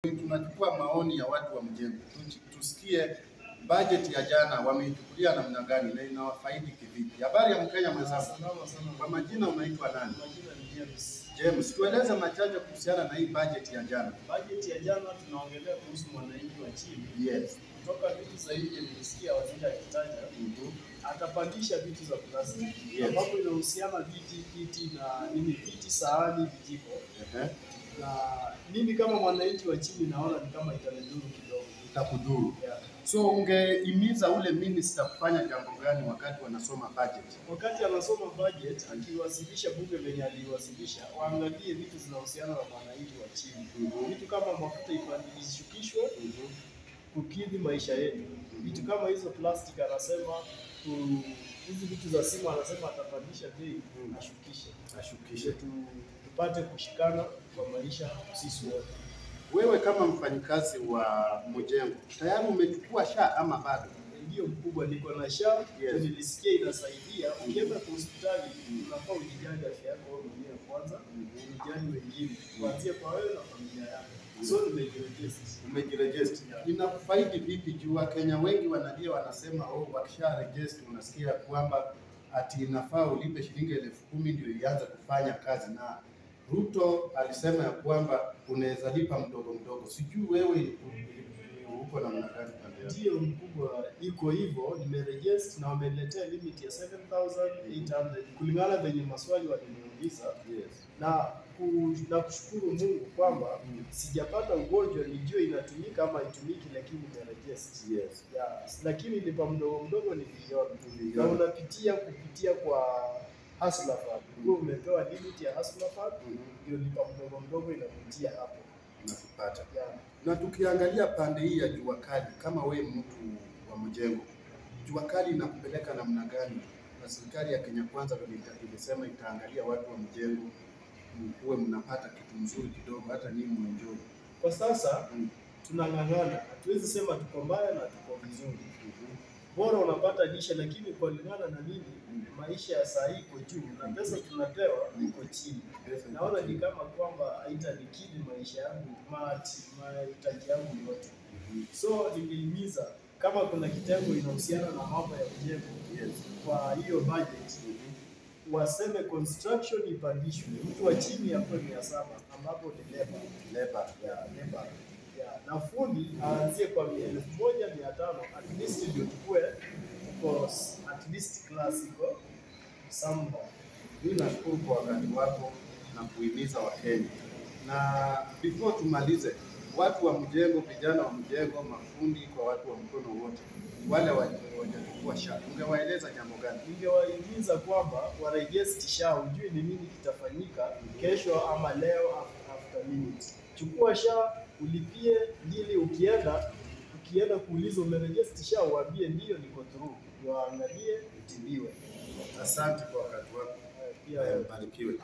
Tunachukua maoni ya watu wa mjengo, tusikie budget ya jana wameichukulia namna gani na inawafaidi kivipi. Habari ya Mkenya mwenzangu. Kwa majina unaitwa nani? Majina ni James. James, tueleze machache kuhusiana na hii budget ya jana. Budget ya jana tunaongelea kuhusu mwananchi wa chini. Yes. Kutoka vitu zaidi nilisikia waziri akitaja atapandisha vitu za plastiki. Yes. Ambapo inahusiana viti na viti, sahani, vijiko. Na mimi kama mwananchi wa chini naona ni kama itanidhuru kidogo. Itakudhuru. Yeah. So ungehimiza ule minister kufanya jambo gani wakati wanasoma budget? Wakati anasoma budget, akiwasilisha bunge venye aliwasilisha, waangalie vitu zinahusiana na mwananchi wa chini. Vitu kama mafuta ishukishwe kukidhi maisha yetu. Vitu kama hizo plastic anasema hizi vitu za simu anasema atapandisha bei, ashukishe tupate kushikana kwa maisha sisi wote. Wewe kama mfanyikazi wa mjengo, tayari umechukua SHA ama bado? Ndio mkubwa, niko na SHA. Yes. Nilisikia inasaidia. Ukienda kwa hospitali unafaa ujijali afya yako wewe mwenyewe kwanza, ujijali wengine, kuanzia kwa wewe na familia yako. So Umejiregister. Inakufaidi vipi juu Wakenya wengi wanalia wanasema wakisha register unasikia kwamba ati inafaa ulipe shilingi 10,000 ndio ianze kufanya kazi, na Ruto alisema ya kwamba unaweza lipa mdogo mdogo. Sijui wewe uko namna gani pande yako? Ndio mkubwa, iko hivyo, nimeregister na wameniletea limit ya 7,800 kulingana venye maswali waliniuliza. Yes. Na kushukuru Mungu kwamba sijapata ugonjwa nijue inatumika ama itumiki, lakini nimeregister. Yes. Yeah. Lakini lipa mdogo mdogo ni bilioni. Na unapitia kupitia kwa Hustler Fund. Wewe umepewa limit ya Hustler Fund, ndio lipa mdogo mdogo inapitia hapo. Unapata. Yeah. Na tukiangalia pande hii ya jua kali, kama we mtu wa mjengo, jua kali inakupeleka namna gani? Na serikali ya Kenya Kwanza ilisema itaangalia watu wa mjengo, uwe mnapata kitu mzuri kidogo, hata nyinyi muenjoy. Kwa sasa tunang'ang'ana, hatuwezi sema tuko mbaya na tuko vizuri. Bora unapata lishe, lakini kulingana na mimi maisha ya saa hii iko juu na pesa tunapewa iko chini. Naona ni kama kwamba haitanikidhi maisha yangu, mahitaji yangu yote. So ningehimiza kama kuna kitengo inahusiana na mambo ya mjengo, kwa hiyo budget waseme construction ipandishwe, mtu wa chini apewe 700 ambapo ni labor. Na fundi aanzie kwa 1,500 at least ndio tukue course at least classical samba. Mimi nashukuru kwa wakati wako na kuhimiza Wakenya. Na before tumalize, watu wa mjengo, vijana wa mjengo, mafundi, kwa watu wa mkono wote, wale wajachukua SHA, ungewaeleza jambo gani? Ningewahimiza kwamba waregister SHA, ujue ni nini kitafanyika kesho ama leo after minutes. Chukua SHA, ulipie, ili ukienda kuuliza umeregister SHA, uambie ndio niko through, waangalie utibiwe. Asante kwa wakati wako. Pia Barikiwe.